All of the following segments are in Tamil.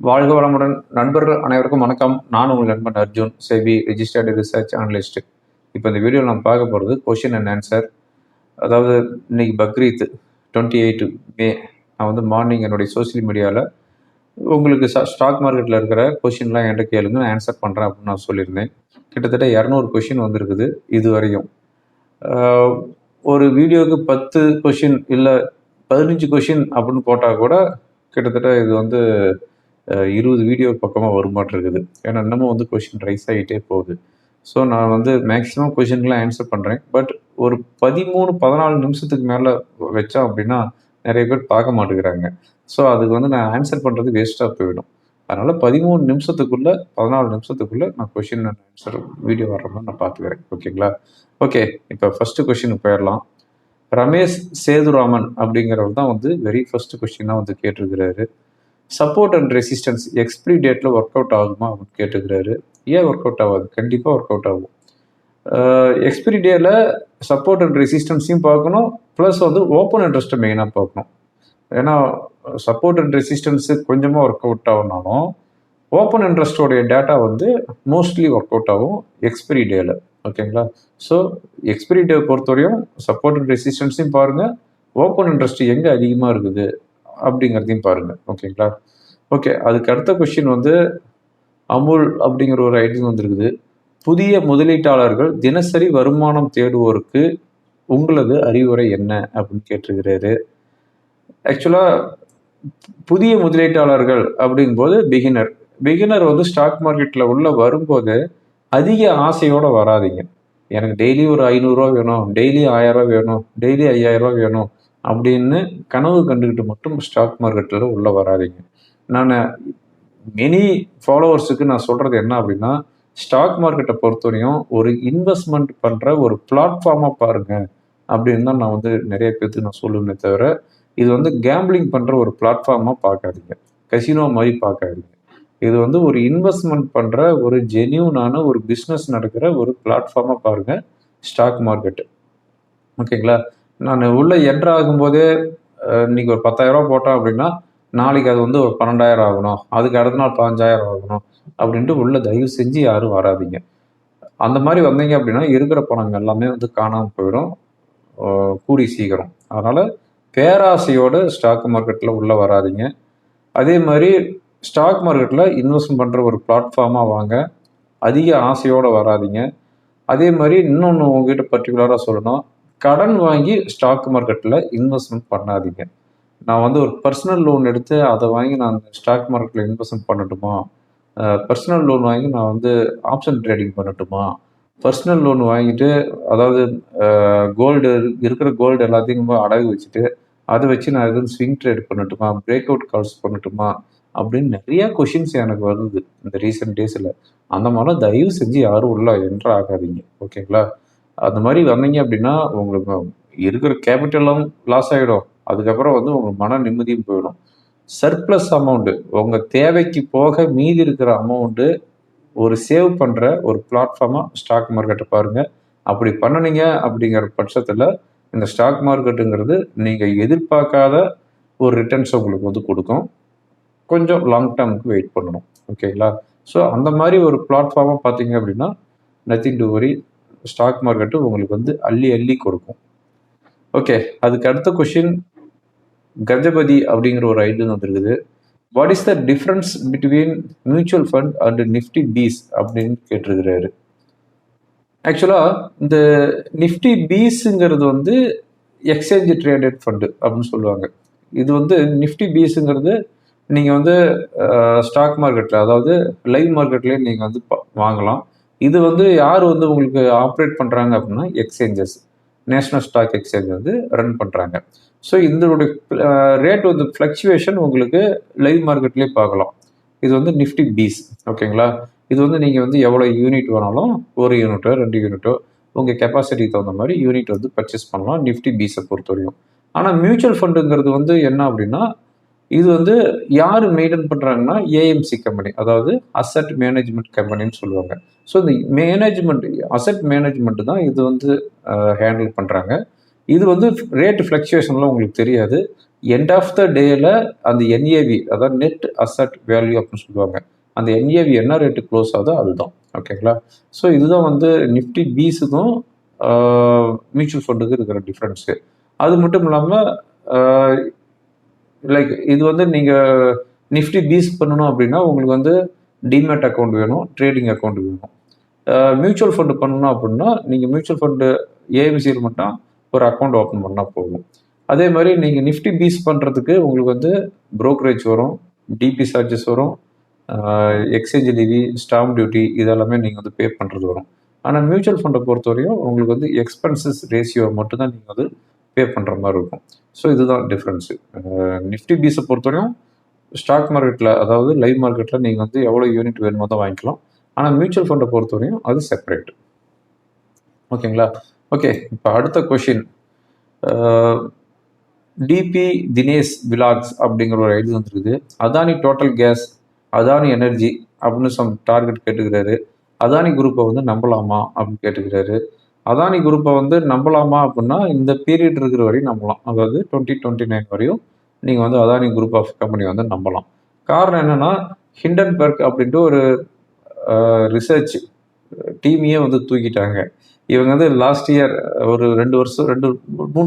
வாழ்க வளமுடன் நண்பர்கள் அனைவருக்கும் வணக்கம். நான் உங்கள் நண்பன் Arjun, SEBI registered research analyst. இப்போ இந்த வீடியோவில் நம்ம பார்க்க போகிறது கொஷின் அண்ட் ஆன்சர். அதாவது இன்னைக்கு பக்ரீத் 28 மே. நான் வந்து மார்னிங் என்னுடைய சோசியல் மீடியாவில் உங்களுக்கு ஸ்டாக் மார்க்கெட்டில் இருக்கிற கொஷின்லாம் என்கிட்ட கேளுங்க, நான் ஆன்சர் பண்ணுறேன் அப்படின்னு நான் சொல்லியிருந்தேன். கிட்டத்தட்ட 200 கொஷின் வந்திருக்குது இது வரையும். ஒரு வீடியோவுக்கு 10 கொஷின் இல்லை 15 கொஷின் அப்படின்னு போட்டால் கூட கிட்டத்தட்ட இது வந்து 20 வீடியோ பக்கமாக வருமாட்டிருக்குது. ஏன்னா இன்னமும் வந்து கொஷின் ரைஸ் ஆகிட்டே போகுது. ஸோ நான் வந்து மேக்ஸிமம் கொஷின்லாம் ஆன்சர் பண்ணுறேன். பட் ஒரு 13-14 நிமிஷத்துக்கு மேலே வச்சோம் அப்படின்னா நிறைய பேர் பார்க்க மாட்டேங்கிறாங்க. ஸோ அதுக்கு வந்து நான் ஆன்சர் பண்ணுறது வேஸ்ட்டாக போயிடும். அதனால் 13 நிமிஷத்துக்குள்ளே 14 நிமிஷத்துக்குள்ளே நான் கொஷின் அண்ட் ஆன்சர் வீடியோ வர்ற மாதிரி நான் பார்த்துக்கிறேன். ஓகேங்களா? ஓகே, இப்போ ஃபஸ்ட்டு கொஷினுக்கு போயிடலாம். ரமேஷ் சேதுராமன் அப்படிங்கிறவர் தான் வந்து வெரி ஃபஸ்ட்டு கொஷினாக வந்து கேட்டிருக்கிறாரு. சப்போர்ட் அண்ட் ரெசிஸ்டன்ஸ் எக்ஸ்பிரி டேட்டில் ஒர்க் அவுட் ஆகுமா அப்படின்னு கேட்டுக்கிறாரு. ஏன் ஒர்க் அவுட் ஆகாது? கண்டிப்பாக ஒர்க் அவுட் ஆகும். எக்ஸ்பிரி டேயில் சப்போர்ட் அண்ட் ரெசிஸ்டன்ஸையும் பார்க்கணும், ப்ளஸ் வந்து ஓப்பன் இன்ட்ரெஸ்ட்டை மெயினாக பார்க்கணும். ஏன்னா சப்போர்ட் அண்ட் ரெசிஸ்டன்ஸு கொஞ்சமாக ஒர்க் அவுட் ஆகுனாலும் ஓப்பன் இன்ட்ரெஸ்டோடைய டேட்டா வந்து மோஸ்ட்லி ஒர்க் அவுட் ஆகும் எக்ஸ்பிரி டேயில். ஓகேங்களா? ஸோ எக்ஸ்பிரி டே பொறுத்தவரையும் சப்போர்ட் அண்ட் ரெசிஸ்டன்ஸையும் பாருங்கள், ஓப்பன் இன்ட்ரெஸ்ட் எங்கே அதிகமாக இருக்குது அப்படிங்கிறதையும் பாருங்கள். ஓகேங்களா? ஓகே, அதுக்கு அடுத்த கொஸ்டின் வந்து அமுல் அப்படிங்கிற ஒரு ஐடி வந்துருக்குது. புதிய முதலீட்டாளர்கள் தினசரி வருமானம் தேடுவோருக்கு உங்களது அறிவுரை என்ன அப்படின்னு கேட்டிருக்கிறாரு. ஆக்சுவலாக புதிய முதலீட்டாளர்கள் அப்படிங்கும்போது பிகினர் வந்து ஸ்டாக் மார்க்கெட்டில் உள்ள வரும்போது அதிக ஆசையோடு வராதிங்க. எனக்கு டெய்லி ஒரு 500 ரூபா வேணும், டெய்லி 1000 ரூபா வேணும், டெய்லி 5000 ரூபா வேணும் அப்படின்னு கனவு கண்டுக்கிட்டு மட்டும் ஸ்டாக் மார்க்கெட்டில் உள்ளே வராதிங்க. நான் மெனி ஃபாலோவர்ஸுக்கு நான் சொல்கிறது என்ன அப்படின்னா, ஸ்டாக் மார்க்கெட்டை பொறுத்தவரையும் ஒரு இன்வெஸ்ட்மெண்ட் பண்ணுற ஒரு பிளாட்ஃபார்மாக பாருங்கள் அப்படின்னு தான் நான் வந்து நிறைய பேருக்கு நான் சொல்லுவேனே தவிர, இது வந்து கேம்பிளிங் பண்ணுற ஒரு பிளாட்ஃபார்மாக பார்க்காதீங்க, கசினோ மாதிரி பார்க்காதீங்க. இது வந்து ஒரு இன்வெஸ்ட்மெண்ட் பண்ணுற ஒரு ஜென்யூனான ஒரு பிஸ்னஸ் நடக்கிற ஒரு பிளாட்ஃபார்மாக பாருங்கள் ஸ்டாக் மார்க்கெட்டு. ஓகேங்களா? நான் உள்ளே என்ட்ரு ஆகும்போதே இன்றைக்கி ஒரு 10,000 ரூபா போட்டோம் அப்படின்னா நாளைக்கு அது வந்து ஒரு 12,000 ஆகணும், அதுக்கு அடுத்த நாள் 15,000 ஆகணும் அப்படின்ட்டு உள்ளே தயவு செஞ்சு யாரும் வராதிங்க. அந்த மாதிரி வந்தீங்க அப்படின்னா இருக்கிற பணம் எல்லாமே வந்து காணாமல் போயிடும் கூடி சீக்கிரம். அதனால் பேராசையோடு ஸ்டாக் மார்க்கெட்டில் உள்ளே வராதிங்க. அதே மாதிரி ஸ்டாக் மார்க்கெட்டில் இன்வெஸ்ட்மெண்ட் பண்ணுற ஒரு பிளாட்ஃபார்மாக வாங்க, அதிக ஆசையோடு வராதிங்க. அதே மாதிரி இன்னொன்று உங்ககிட்ட பர்டிகுலராக சொல்லணும், கடன் வாங்கி ஸ்டாக் மார்க்கெட்டில் இன்வெஸ்ட்மெண்ட் பண்ணாதீங்க. நான் வந்து ஒரு பர்சனல் லோன் எடுத்து அதை வாங்கி நான் ஸ்டாக் மார்க்கெட்டில் இன்வெஸ்ட்மெண்ட் பண்ணட்டுமா, பர்சனல் லோன் வாங்கி நான் வந்து ஆப்ஷன் ட்ரேடிங் பண்ணட்டுமா, பர்சனல் லோன் வாங்கிட்டு அதாவது கோல்டு இருக்கிற கோல்டு எல்லாத்தையும் அடகு வச்சுட்டு அதை வச்சு நான் எதுவும் ஸ்விங் ட்ரேட் பண்ணட்டுமா, பிரேக் அவுட் கால்ஸ் பண்ணட்டுமா அப்படின்னு நிறையா கொஷின்ஸ் எனக்கு வருது இந்த ரீசெண்ட் டேஸில். அந்த மாதிரிலாம் தயவு செஞ்சு யாரும் உள்ள என்ட்ரு ஆகாதீங்க. ஓகேங்களா? அந்த மாதிரி வந்தீங்க அப்படின்னா உங்களுக்கு இருக்கிற கேபிட்டலும் லாஸ் ஆகிடும், அதுக்கப்புறம் வந்து உங்கள் மன நிம்மதியும் போயிடும். சர்ப்ளஸ் அமௌண்ட்டு உங்கள் தேவைக்கு போக மீதி இருக்கிற அமௌண்ட்டு ஒரு சேவ் பண்ணுற ஒரு பிளாட்ஃபார்மாக ஸ்டாக் மார்க்கெட்டை பாருங்கள். அப்படி பண்ணினீங்க அப்படிங்கிற பட்சத்தில் இந்த ஸ்டாக் மார்க்கெட்டுங்கிறது நீங்கள் எதிர்பார்க்காத ஒரு ரிட்டர்ன்ஸ் உங்களுக்கு வந்து கொடுக்கும். கொஞ்சம் லாங் டேர்முக்கு வெயிட் பண்ணணும். ஓகேங்களா? ஸோ அந்த மாதிரி ஒரு பிளாட்ஃபார்மாக பார்த்தீங்க அப்படின்னா nothing to worry, stock market உங்களுக்கு வந்து அள்ளி அள்ளி கொடுக்கும். ஓகே, அதுக்கு அடுத்த கொஷின் கஜபதி அப்படிங்கிற ஒரு ஐடி வந்துருக்குது. What is the difference between mutual fund and Nifty BeES அப்படின்னு கேட்டிருக்கிறாரு. ஆக்சுவலாக இந்த நிஃப்டி பீஸுங்கிறது வந்து எக்ஸ்சேஞ்ச் ட்ரேடட் ஃபண்டு அப்படின்னு சொல்லுவாங்க. இது வந்து நிஃப்டி பீஸுங்கிறது நீங்கள் வந்து ஸ்டாக் மார்க்கெட்டில் அதாவது லைவ் மார்க்கெட்லேயே நீங்கள் வந்து வாங்கலாம். இது வந்து யார் வந்து உங்களுக்கு ஆப்ரேட் பண்ணுறாங்க அப்படின்னா எக்ஸ்சேஞ்சஸ், நேஷ்னல் ஸ்டாக் எக்ஸ்சேஞ்ச் வந்து ரன் பண்ணுறாங்க. ஸோ இதனுடைய ரேட் வந்து ஃப்ளக்சுவேஷன் உங்களுக்கு லைவ் மார்க்கெட்லேயே பார்க்கலாம். இது வந்து நிஃப்டி பீஸ். ஓகேங்களா? இது வந்து நீங்கள் வந்து எவ்வளோ யூனிட் வேணாலும் 1 யூனிட்டோ 2 யூனிட்டோ உங்கள் கெப்பாசிட்டிக்கு தகுந்த மாதிரி யூனிட் வந்து பர்ச்சேஸ் பண்ணலாம் நிஃப்டி பீஸை பொறுத்தவரையும். ஆனால் மியூச்சுவல் ஃபண்டுங்கிறது வந்து என்ன அப்படின்னா இது வந்து யார் மெயின்டைன் பண்ணுறாங்கன்னா ஏஎம்சி கம்பெனி, அதாவது அசட் மேனேஜ்மெண்ட் கம்பெனின்னு சொல்லுவாங்க. ஸோ இந்த மேனேஜ்மெண்ட் அசட் மேனேஜ்மெண்ட் தான் இது வந்து ஹேண்டில் பண்ணுறாங்க. இது வந்து ரேட்டு ஃப்ளக்சுவேஷன்லாம் உங்களுக்கு தெரியாது. எண்ட் ஆஃப் த டேல அந்த என்ஏவி, அதாவது நெட் அசட் வேல்யூ அப்படின்னு சொல்லுவாங்க. அந்த என்ஏவி என்ன ரேட்டு க்ளோஸ் ஆகுதோ அதுதான். ஓகேங்களா? ஸோ இதுதான் வந்து நிஃப்டி பீஸுக்கும் மியூச்சுவல் ஃபண்டுக்கு இருக்கிற டிஃப்ரென்ஸு. அது மட்டும் இல்லாமல் லைக் இது வந்து நீங்கள் நிஃப்டி பீஸ் பண்ணணும் அப்படின்னா உங்களுக்கு வந்து டிமேட் அக்கௌண்ட் வேணும், ட்ரேடிங் அக்கௌண்ட் வேணும். மியூச்சுவல் ஃபண்டு பண்ணணும் அப்படின்னா நீங்கள் மியூச்சுவல் ஃபண்டு ஏஎம்சியில் மட்டும் ஒரு அக்கௌண்ட் ஓப்பன் பண்ணால் போதும். அதே மாதிரி நீங்கள் நிஃப்டி பீஸ் பண்ணுறதுக்கு உங்களுக்கு வந்து ப்ரோக்கரேஜ் வரும், டிபி சார்ஜஸ் வரும், எக்ஸ்சேஞ்ச் லீவி, ஸ்டாம்ப் டியூட்டி இதெல்லாமே நீங்கள் வந்து பே பண்ணுறது வரும். ஆனால் மியூச்சுவல் ஃபண்டை பொறுத்தவரையும் உங்களுக்கு வந்து எக்ஸ்பென்சஸ் ரேஷியோ மட்டும்தான் நீங்கள் வந்து பே பண்ணுற மாதிரி இருக்கும். ஸோ இதுதான் டிஃப்ரென்ஸு. நிஃப்டி பீஸை பொறுத்தவரையும் ஸ்டாக் மார்க்கெட்டில், அதாவது லைவ் மார்க்கெட்டில் நீங்கள் வந்து எவ்வளோ யூனிட் வேணுமோ தான் வாங்கிக்கலாம். ஆனால் மியூச்சுவல் ஃபண்டை பொறுத்தவரையும் அது செப்பரேட். ஓகேங்களா? ஓகே, இப்போ அடுத்த கொஷின். டிபி தினேஷ் விலாக்ஸ் அப்படிங்கிற ஒரு ஐடி வந்துருக்குது. Adani Total Gas, Adani Energy அப்படின்னு சம் டார்கெட் கேட்டுக்கிறாரு. அதானி குரூப்பை வந்து நம்பலாமா அப்படின்னு கேட்டுக்கிறாரு. அதானி குரூப்பை வந்து நம்பலாமா அப்படின்னா இந்த பீரியட் இருக்கிற வரையும் நம்பலாம். அதாவது 2029 வரையும் நீங்கள் வந்து அதானி குரூப் ஆஃப் கம்பெனி வந்து நம்பலாம். காரணம் என்னென்னா, ஹிண்டன்பர்க் அப்படின்ட்டு ஒரு ரிசர்ச் டீமையே வந்து தூக்கிட்டாங்க. இவங்க வந்து லாஸ்ட் இயர் ஒரு 3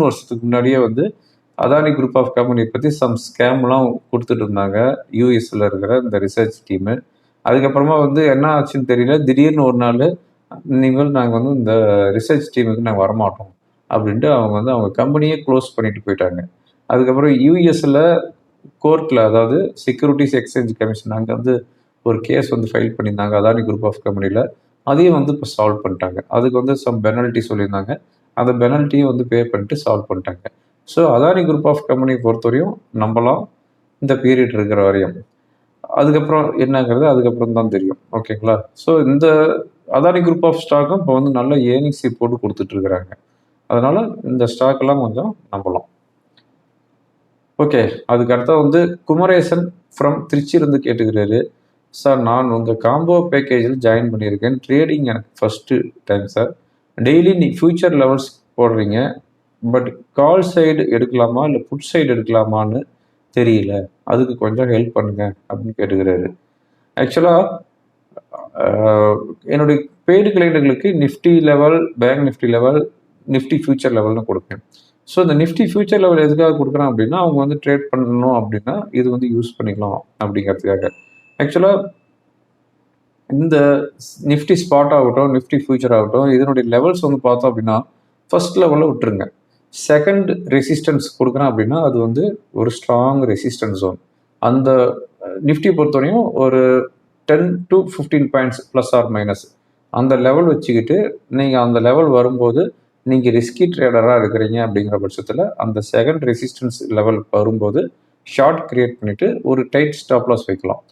வருஷத்துக்கு முன்னாடியே வந்து அதானி குரூப் ஆஃப் கம்பெனி பற்றி சம் ஸ்கேம்லாம் கொடுத்துட்டு இருந்தாங்க யூஎஸில் இருக்கிற இந்த ரிசர்ச் டீமு. அதுக்கப்புறமா வந்து என்ன ஆச்சுன்னு தெரியல, திடீர்னு ஒரு நாள் இனிமேல் நாங்கள் வந்து இந்த ரிசர்ச் டீமுக்கு நாங்கள் வரமாட்டோம் அப்படின்ட்டு அவங்க வந்து அவங்க கம்பெனியே க்ளோஸ் பண்ணிட்டு போயிட்டாங்க. அதுக்கப்புறம் யூஎஸில் கோர்ட்டில், அதாவது செக்யூரிட்டிஸ் எக்ஸ்சேஞ்ச் கமிஷன், அங்கே வந்து ஒரு கேஸ் வந்து ஃபைல் பண்ணியிருந்தாங்க அதானி குரூப் ஆஃப் கம்பெனியில். அதையும் வந்து இப்போ சால்வ் பண்ணிட்டாங்க. அதுக்கு வந்து சம் பெனல்ட்டி சொல்லியிருந்தாங்க. அந்த பெனல்ட்டியும் வந்து பே பண்ணிட்டு சால்வ் பண்ணிட்டாங்க. ஸோ அதானி குரூப் ஆஃப் கம்பெனியை பொறுத்தவரையும் நம்பலாம் இந்த பீரியட் இருக்கிற வரையும். அதுக்கப்புறம் என்னங்கிறது அதுக்கப்புறம் தான் தெரியும். ஓகேங்களா? ஸோ இந்த அதானி குரூப் ஆஃப் ஸ்டாக்கும் இப்போ வந்து நல்ல ஏர்னிங்ஸ் போட்டு கொடுத்துட்ருக்குறாங்க. அதனால் இந்த ஸ்டாக்கெல்லாம் கொஞ்சம் நம்பலாம். ஓகே, அதுக்கு அடுத்த வந்து குமரேசன் ஃப்ரம் திருச்சியிலேருந்து கேட்டுக்கிறாரு. சார், நான் உங்கள் காம்போ பேக்கேஜில் ஜாயின் பண்ணியிருக்கேன். ட்ரேடிங் எனக்கு ஃபஸ்ட்டு டைம் சார். டெய்லி நீ ஃபியூச்சர் லெவல்ஸ் போடுறீங்க. பட் கால் சைடு எடுக்கலாமா இல்லை புட் சைடு எடுக்கலாமான்னு தெரியல. அதுக்கு கொஞ்சம் ஹெல்ப் பண்ணுங்க அப்படின்னு கேட்டுக்கிறாரு. ஆக்சுவலாக என்னுடைய பெய்டு கிளைண்ட்டுகளுக்கு Nifty level, bank Nifty level, Nifty future லெவல்னு கொடுப்பேன். ஸோ இந்த நிஃப்டி ஃபியூச்சர் லெவல் எதுக்காக கொடுக்குறேன் அப்படின்னா, அவங்க வந்து ட்ரேட் பண்ணணும் அப்படின்னா இது வந்து யூஸ் பண்ணிக்கலாம் அப்படிங்கிறதுக்காக. ஆக்சுவலாக இந்த நிஃப்டி ஸ்பாட் ஆகட்டும், நிஃப்டி ஃபியூச்சர் ஆகட்டும், இதனுடைய லெவல்ஸ் வந்து பார்த்தோம் அப்படின்னா ஃபர்ஸ்ட் லெவலில் விட்டுருங்க. செகண்ட் ரெசிஸ்டன்ஸ் கொடுக்குறேன் அப்படின்னா அது வந்து ஒரு ஸ்ட்ராங் ரெசிஸ்டன்ஸ் ஜோன். அந்த நிஃப்டி பொறுத்தவரையும் ஒரு 10 to 15 points plus or minus அந்த லெவல் வச்சுக்கிட்டு நீங்கள் அந்த லெவல் வரும்போது நீங்கள் ரிஸ்கி ட்ரேடராக இருக்கிறீங்க அப்படிங்கிற பட்சத்தில் அந்த செகண்ட் ரெசிஸ்டன்ஸ் லெவல் வரும்போது ஷார்ட் கிரியேட் பண்ணிவிட்டு ஒரு டைட் ஸ்டாப் லாஸ் வைக்கலாம்.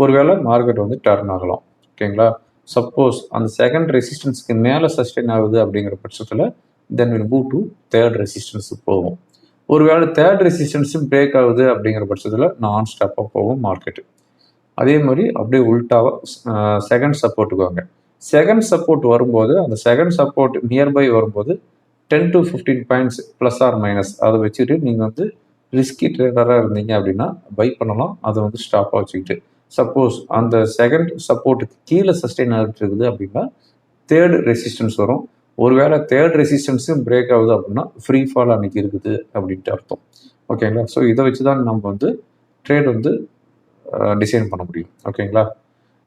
ஒருவேளை மார்க்கெட் வந்து டர்ன் ஆகலாம். ஓகேங்களா? சப்போஸ் அந்த செகண்ட் ரெசிஸ்டன்ஸ்க்கு மேலே சஸ்டெயின் ஆகுது அப்படிங்கிற பட்சத்தில் then will move to third ரெசிஸ்டன்ஸுக்கு போகும். ஒருவேளை தேர்ட் ரெசிஸ்டன்ஸும் பிரேக் ஆகுது அப்படிங்கிற பட்சத்தில் நான் ஸ்டாப்பாக போகும் மார்க்கெட்டு. அதே மாதிரி அப்படியே உல்ட்டாவாக செகண்ட் சப்போர்ட்டுக்கு வாங்க. செகண்ட் சப்போர்ட் வரும்போது அந்த செகண்ட் சப்போர்ட் நியர்பை வரும்போது 10 to 15 points plus or minus அதை வச்சுட்டு நீங்கள் வந்து ரிஸ்கி ட்ரேடராக இருந்தீங்க அப்படின்னா பை பண்ணலாம். அதை வந்து ஸ்டாப்பாக வச்சுக்கிட்டு சப்போஸ் அந்த செகண்ட் சப்போர்ட்டுக்கு கீழே சஸ்டெயின் ஆகிட்டு இருக்குது அப்படின்னா தேர்ட் ரெசிஸ்டன்ஸ் வரும். ஒருவேளை தேர்ட் ரெசிஸ்டன்ஸும் பிரேக் ஆகுது அப்படின்னா ஃப்ரீ ஃபால் அன்னைக்கு இருக்குது அப்படின்ட்டு அர்த்தம். ஓகேங்களா? ஸோ இதை வச்சு தான் நம்ம வந்து ட்ரேட் வந்து டிசைன் பண்ண முடியும். ஓகேங்களா?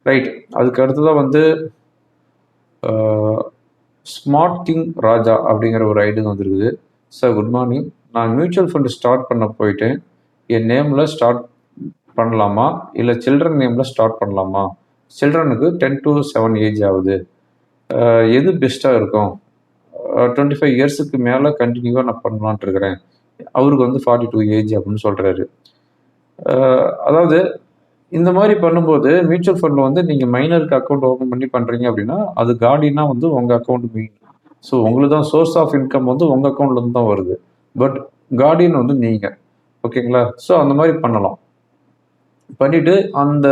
ரைட். அதுக்கு அடுத்ததான் வந்து ஸ்மார்ட் கிங் ராஜா அப்படிங்கிற ஒரு ஐடி வந்துருக்குது. Sir, good morning. நான் மியூச்சுவல் ஃபண்டு ஸ்டார்ட் பண்ண போயிட்டேன். என் நேமில் ஸ்டார்ட் பண்ணலாமா இல்லை சில்ட்ரன் நேமில் ஸ்டார்ட் பண்ணலாமா? சில்ட்ரனுக்கு 10 to 7 ஏஜ் ஆகுது. எது பெஸ்ட்டாக இருக்கும்? 25 இயர்ஸுக்கு மேலே கண்டினியூவாக நான் பண்ணலான்ட்டு இருக்கிறேன். அவருக்கு வந்து 42 ஏஜ் அப்படின்னு சொல்கிறாரு. அதாவது இந்த மாதிரி பண்ணும்போது மியூச்சுவல் ஃபண்டில் வந்து நீங்கள் மைனருக்கு அக்கௌண்ட் ஓப்பன் பண்ணி பண்ணுறீங்க அப்படின்னா அது கார்டினா வந்து உங்கள் அக்கௌண்ட் மெயின். ஸோ உங்களுக்கு தான் சோர்ஸ் ஆஃப் இன்கம் வந்து உங்கள் அக்கௌண்ட்லேருந்து தான் வருது. பட் கார்டியன் வந்து நீங்கள். ஓகேங்களா? ஸோ அந்த மாதிரி பண்ணலாம். பண்ணிவிட்டு அந்த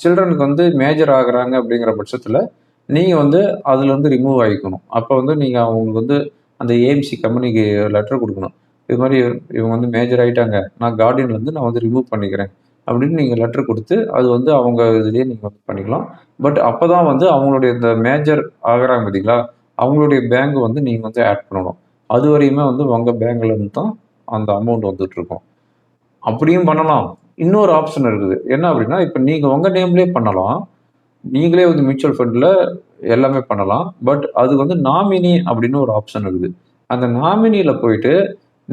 சில்ட்ரனுக்கு வந்து மேஜர் ஆகுறாங்க அப்படிங்கிற பட்சத்தில் நீங்கள் வந்து அதில் வந்து ரிமூவ் ஆகிக்கணும். அப்போ வந்து நீங்கள் அவங்களுக்கு வந்து அந்த ஏஎம்சி கம்பெனிக்கு லெட்டர் கொடுக்கணும். இது மாதிரி இவங்க வந்து மேஜர் ஆகிட்டாங்க, நான் கார்டியன்லேருந்து நான் வந்து ரிமூவ் பண்ணிக்கிறேன் அப்படின்னு நீங்கள் லெட்டர் கொடுத்து அது வந்து அவங்க இதுலேயே நீங்கள் வந்து பண்ணிக்கலாம். பட் அப்போ தான் வந்து அவங்களுடைய இந்த மேஜர் ஆகிறாங்க பார்த்தீங்களா, அவங்களுடைய பேங்க் வந்து நீங்கள் வந்து ஆட் பண்ணணும். அது வரையுமே வந்து உங்கள் பேங்க்லேருந்து தான் அந்த அமௌண்ட் வந்துட்டுருக்கும். அப்படியும் பண்ணலாம். இன்னொரு ஆப்ஷன் இருக்குது. என்ன அப்படின்னா, இப்போ நீங்கள் உங்கள் நேம்லேயே பண்ணலாம். நீங்களே வந்து மியூச்சுவல் ஃபண்டில் எல்லாமே பண்ணலாம். பட் அது வந்து நாமினி அப்படின்னு ஒரு ஆப்ஷன் இருக்குது. அந்த நாமினியில் போயிட்டு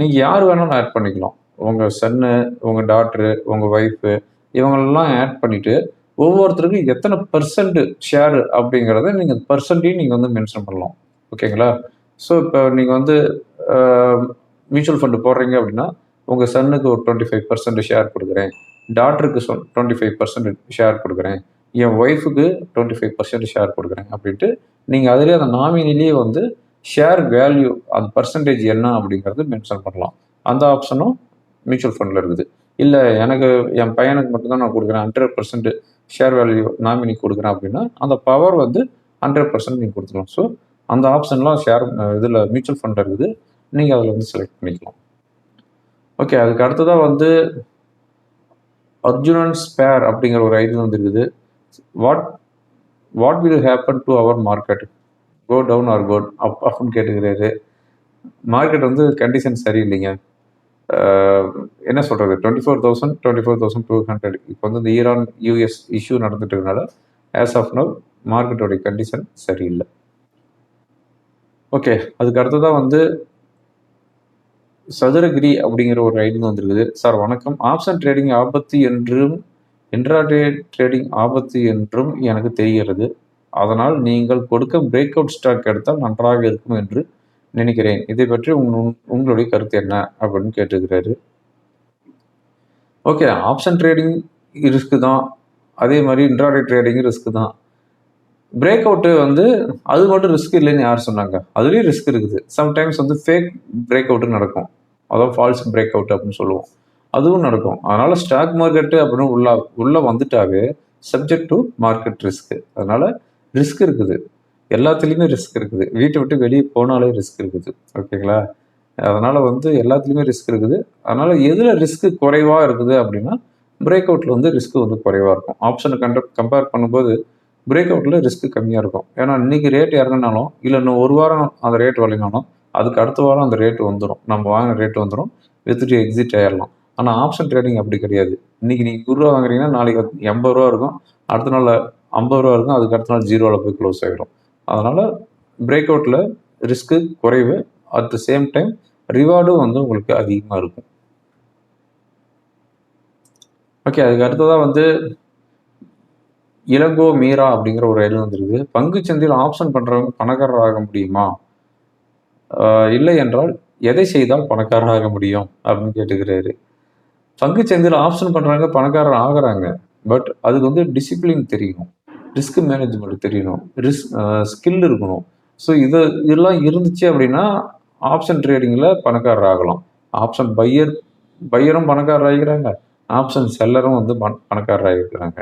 நீங்கள் யார் வேணாலும் ஆட் பண்ணிக்கலாம். உங்கள் சன்னு, உங்கள் டாட்டரு, உங்கள் ஒய்ஃபு இவங்களெல்லாம் ஆட் பண்ணிவிட்டு ஒவ்வொருத்தருக்கும் எத்தனை பெர்சன்ட் ஷேரு அப்படிங்கிறத நீங்கள் பெர்சன்ட்டையும் நீங்கள் வந்து மென்ஷன் பண்ணலாம். ஓகேங்களா? ஸோ இப்போ நீங்கள் வந்து மியூச்சுவல் ஃபண்டு போடுறீங்க அப்படின்னா, உங்கள் சன்னுக்கு ஒரு 25% ஷேர் கொடுக்குறேன், டாட்டருக்கு 25% ஷேர் கொடுக்குறேன், என் ஒய்ஃபுக்கு 25% ஷேர் கொடுக்குறேன் அப்படின்ட்டு நீங்கள் அதிலே அந்த நாமினிலேயே வந்து ஷேர் வேல்யூ அந்த பர்சன்டேஜ் என்ன அப்படிங்கிறது மென்ஷன் பண்ணலாம். அந்த ஆப்ஷனும் மியூச்சுவல் ஃபண்டில் இருக்குது. இல்லை எனக்கு என் பையனுக்கு மட்டும்தான் நான் கொடுக்குறேன், 100% ஷேர் வேல்யூ நாமினி கொடுக்குறேன் அப்படின்னா அந்த பவர் வந்து 100% நீங்கள் கொடுத்துக்கலாம். ஸோ அந்த ஆப்ஷன்லாம் ஷேர் இதில் மியூச்சுவல் ஃபண்ட் இருக்குது. நீங்கள் அதில் வந்து செலக்ட் பண்ணிக்கலாம். ஓகே, அதுக்கு அடுத்ததாக வந்து அர்ஜுனன் ஸ்பேர் அப்படிங்கிற ஒரு ஐடி வந்து இருக்குது. What will happen to our market, go down or go up அப்படின்னு கேட்டுக்கிறாரு. மார்க்கெட் வந்து கண்டிஷன் சரியில்லைங்க. என்ன சொல்கிறது, 24,000 24,200 இப்போ வந்து இந்த ஈரான் யூஎஸ் இஷ்யூ நடந்துட்டு இருக்கனால ஆஸ் ஆஃப் நவ் மார்க்கெட்டோடைய கண்டிஷன் சரியில்லை. ஓகே, அதுக்கு அடுத்ததாக வந்து சதுரகிரி அப்படிங்கிற ஒரு ஐடி வந்துருக்குது. சார் வணக்கம், ஆப்ஷன் ட்ரேடிங் ஆபத்து என்றும் இன்ட்ராடே ட்ரேடிங் ஆபத்து என்றும் எனக்கு தெரிகிறது. அதனால் நீங்கள் கொடுக்க பிரேக் அவுட் ஸ்டாக் எடுத்தால் நன்றாக இருக்கும் என்று நினைக்கிறேன். இதை பற்றி உங்களுடைய கருத்து என்ன அப்படின்னு கேட்டுக்கிறாரு. ஓகே, ஆப்ஷன் ட்ரேடிங் ரிஸ்க்கு தான், அதே மாதிரி இன்ட்ராடே ட்ரேடிங் ரிஸ்க்கு தான். பிரேக் அவுட்டு வந்து அது மட்டும் ரிஸ்க் இல்லைன்னு யார் சொன்னாங்க? அதுலேயும் ரிஸ்க் இருக்குது. சம்டைம்ஸ் வந்து ஃபேக் பிரேக் அவுட்டு நடக்கும், அதாவது ஃபால்ஸ் பிரேக் அவுட் அப்படின்னு சொல்லுவோம், அதுவும் நடக்கும். அதனால் ஸ்டாக் மார்க்கெட்டு அப்படின்னு உள்ளே வந்துட்டாவே சப்ஜெக்ட் டு மார்க்கெட் ரிஸ்க்கு. அதனால் ரிஸ்க் இருக்குது, எல்லாத்துலேயுமே ரிஸ்க் இருக்குது. வீட்டை விட்டு வெளியே போனாலே ரிஸ்க் இருக்குது. ஓகேங்களா? அதனால் வந்து எல்லாத்துலேயுமே ரிஸ்க் இருக்குது. அதனால் எதில் ரிஸ்க்கு குறைவாக இருக்குது அப்படின்னா பிரேக் அவுட்டில் வந்து ரிஸ்க்கு வந்து குறைவாக இருக்கும். ஆப்ஷனை கம்பேர் பண்ணும்போது பிரேக் அவுட்டில் ரிஸ்க்கு கம்மியாக இருக்கும். ஏன்னா இன்றைக்கி ரேட் இறங்கினாலும் இல்லை இன்னும் ஒரு வாரம் அந்த ரேட் வழங்கினாலும் அதுக்கு அடுத்த வாரம் அந்த ரேட்டு வந்துடும், நம்ம வாங்கின ரேட்டு வந்துடும், வித்துட்டு எக்ஸிட் ஆகிடலாம். ஆனால் ஆப்ஷன் ட்ரேடிங் அப்படி கிடையாது. இன்றைக்கி நீங்கள் 100 ரூபா வாங்குறீங்கன்னா நாளைக்கு 80 ரூபா இருக்கும், அடுத்த நாள் 50 ரூபா இருக்கும், அதுக்கு அடுத்த நாள் 0வில் போய் க்ளோஸ் ஆகிடும். அதனால் பிரேக் அவுட்டில் ரிஸ்க்கு குறைவு, அட் த சேம் டைம் ரிவார்டும் வந்து உங்களுக்கு அதிகமாக இருக்கும். ஓகே, அதுக்கு அடுத்ததாக வந்து இளங்கோ மீரா அப்படிங்கிற ஒரு ஐடி வந்துருக்கு. பங்கு சந்தையில் ஆப்ஷன் பண்ணுறவங்க பணக்காரர் ஆக முடியுமா, இல்லை என்றால் எதை செய்தால் பணக்காரர் ஆக முடியும் அப்படின்னு கேட்டுக்கிறாரு. பங்கு சந்தையில் ஆப்ஷன் பண்ணுறாங்க பணக்காரர் ஆகிறாங்க, பட் அதுக்கு வந்து டிசிப்ளின் தெரியணும், ரிஸ்க் மேனேஜ்மெண்ட் தெரியணும், ஸ்கில் இருக்கணும். ஸோ இதெல்லாம் இருந்துச்சு அப்படின்னா ஆப்ஷன் ட்ரேடிங்கில் பணக்காரர் ஆகலாம். ஆப்ஷன் பையரும் பணக்காரர் ஆகிக்கிறாங்க, ஆப்ஷன் செல்லரும் வந்து பணக்காரர் ஆகிருக்கிறாங்க.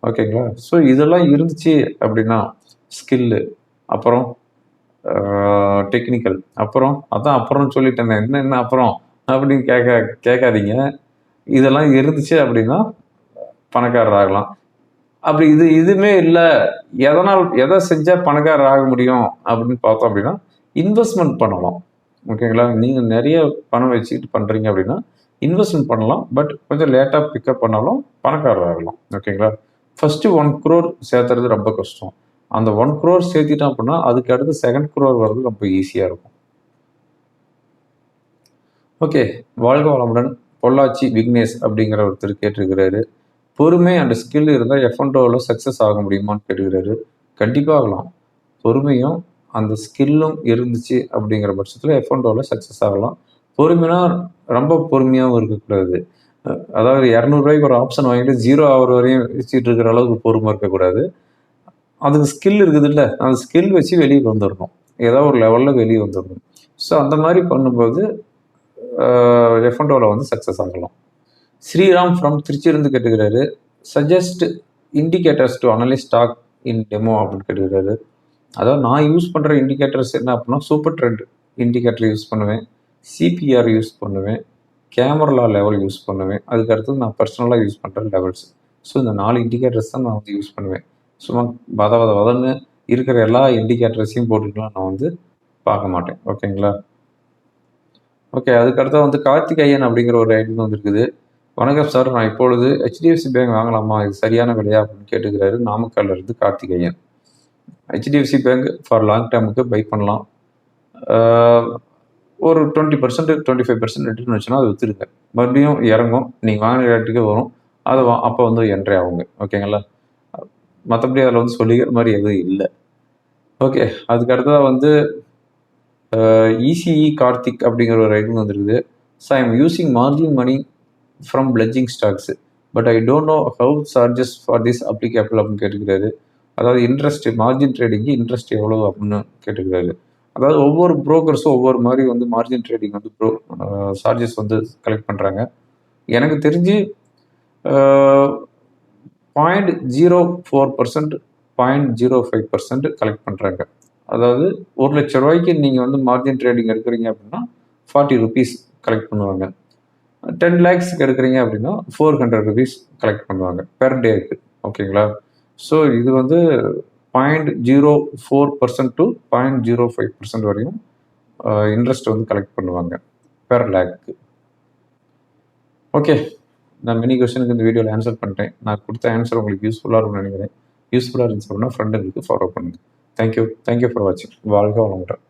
ஓகேங்களா? ஸோ இதெல்லாம் இருந்துச்சு அப்படின்னா ஸ்கில்லு, அப்புறம் டெக்னிக்கல், அப்புறம் சொல்லிட்டேன் என்ன அப்புறம் அப்படின்னு கேட்காதீங்க. இதெல்லாம் இருந்துச்சு அப்படின்னா பணக்காரர் ஆகலாம். அப்படி இதுவுமே இல்லை, எதை செஞ்சால் பணக்காரர் ஆக முடியும் அப்படின்னு பார்த்தோம் அப்படின்னா இன்வெஸ்ட்மெண்ட் பண்ணலாம். ஓகேங்களா? நீங்கள் நிறைய பணம் வச்சுக்கிட்டு பண்ணுறீங்க அப்படின்னா இன்வெஸ்ட்மெண்ட் பண்ணலாம், பட் கொஞ்சம் லேட்டாக பிக்கப் பண்ணாலும் பணக்காரர் ஆகலாம். ஓகேங்களா? ஃபஸ்ட்டு 1 crore சேர்த்துறது ரொம்ப கஷ்டம். அந்த 1 crore சேர்த்திட்டோம் அப்படின்னா அதுக்கு அடுத்து 2nd crore வர்றது ரொம்ப ஈஸியாக இருக்கும். ஓகே, வாழ்க வளமுடன். பொள்ளாச்சி விக்னேஷ் அப்படிங்கிற ஒருத்தர் கேட்டிருக்கிறாரு. பொறுமை அண்ட் ஸ்கில் இருந்தால் F&Oவில் சக்ஸஸ் ஆக முடியுமான்னு கேட்டுக்கிறாரு. கண்டிப்பாக ஆகலாம். பொறுமையும் அந்த ஸ்கில்லும் இருந்துச்சு அப்படிங்கிற பட்சத்தில் F&Oவில் சக்ஸஸ் ஆகலாம். பொறுமைனா ரொம்ப பொறுமையாகவும் இருக்கக்கூடாது. அதாவது 200 ரூபாய்க்கு ஒரு ஆப்ஷன் வாங்கிட்டு 0 ஆகிற வரையும் வச்சுட்டு இருக்கிற அளவுக்கு பொறுமை இருக்கக்கூடாது. அதுக்கு ஸ்கில் இருக்குதுல்ல, அந்த ஸ்கில் வச்சு வெளியே வந்துடணும், ஏதோ ஒரு லெவலில் வெளியே வந்துடணும். ஸோ அந்த மாதிரி பண்ணும்போது F&Oவில் வந்து சக்ஸஸ் ஆகலாம். ஸ்ரீராம் ஃப்ரம் திருச்சியிலிருந்து கேட்டுக்கிறாரு. Suggest indicators to analyse stock in demo அப்படின்னு கேட்டுக்கிறாரு. அதாவது நான் யூஸ் பண்ணுற இண்டிகேட்டர்ஸ் என்ன அப்படின்னா சூப்பர் ட்ரெண்ட் இண்டிகேட்டர் யூஸ் பண்ணுவேன், சிபிஆர் யூஸ் பண்ணுவேன், கேமரா லெவல் யூஸ் பண்ணுவேன், அதுக்கு அடுத்தது நான் பர்சனலாக யூஸ் பண்ணுற லெவல்ஸ். ஸோ இந்த 4 இண்டிகேட்டர்ஸ் தான் நான் வந்து யூஸ் பண்ணுவேன். சும்மா வதன்னு இருக்கிற எல்லா இண்டிகேட்டர்ஸையும் போட்டுட்டுலாம் நான் வந்து பார்க்க மாட்டேன். ஓகேங்களா? ஓகே. அதுக்கு அடுத்து வந்து கார்த்திகேயன் அப்படிங்கிற ஒரு ஐடி வந்துருக்குது. வணக்கம் சார், நான் இப்பொழுது ஹெச்டிஎஃப்சி பேங்க் வாங்கலாமா? இது சரியான விலையா? அப்படின்னு கேட்டுக்கிறாரு. நாமக்கல்ல இருந்து Karthikeyan. HDFC bank for long டேர்முக்கு பை பண்ணலாம். ஒரு 20% 25% ரிட்டர்ன் வச்சுன்னா அது விற்றுருங்க. மறுபடியும் இறங்கும். நீங்கள் வாங்கின ரேட்டுக்கே வரும். அது அப்போ வந்து என்ட்ரி ஆகுங்க. ஓகேங்களா? மற்றபடி அதில் வந்து சொல்லிக்கிற மாதிரி எதுவும் இல்லை. ஓகே. அதுக்கு அடுத்ததாக வந்து இசிஇ கார்த்திக் அப்படிங்கிற ஒரு ஐடி வந்துருக்குது. So I am using margin money from pledging stocks but I don't know how charges for this applicable அப்படின்னு கேட்டுக்கிறாரு. அதாவது இன்ட்ரெஸ்ட் மார்ஜின் ட்ரேடிங்கு இன்ட்ரெஸ்ட் எவ்வளோ அப்படின்னு கேட்டுக்கிறாரு. அதாவது ஒவ்வொரு புரோக்கர்ஸும் ஒவ்வொரு மாதிரி வந்து மார்ஜின் ட்ரேடிங் வந்து சார்ஜஸ் வந்து கலெக்ட் பண்ணுறாங்க. எனக்கு தெரிஞ்சு 0.04% 0.05% கலெக்ட் பண்ணுறாங்க. அதாவது ₹1,00,000 நீங்கள் வந்து மார்ஜின் ட்ரேடிங் எடுக்கிறீங்க அப்படின்னா 40 rupees கலெக்ட் பண்ணுவாங்க. 10 lakhsக்கு எடுக்கிறீங்க அப்படின்னா 400 rupees கலெக்ட் பண்ணுவாங்க பெர் டேக்கு. ஓகேங்களா? ஸோ இது வந்து 0.04% to 0.05% வரையும் இன்ட்ரெஸ்ட் வந்து கலெக்ட் பண்ணுவாங்க பெர் லேக்கு. ஓகே. நான் மினி கொஸ்டினுக்கு இந்த வீடியோவில் ஆன்சர் பண்ணிட்டேன். நான் கொடுத்த ஆன்சர் உங்களுக்கு யூஸ்ஃபுல்லாக இருக்கும்னு நினைக்கிறேன். யூஸ்ஃபுல்லாக இருந்துச்சு அப்படின்னா ஃப்ரெண்டுங்களுக்கு ஃபாலோ பண்ணுங்கள். தேங்க்யூ ஃபார் வாட்சிங். வாழ்க வளமுடன்.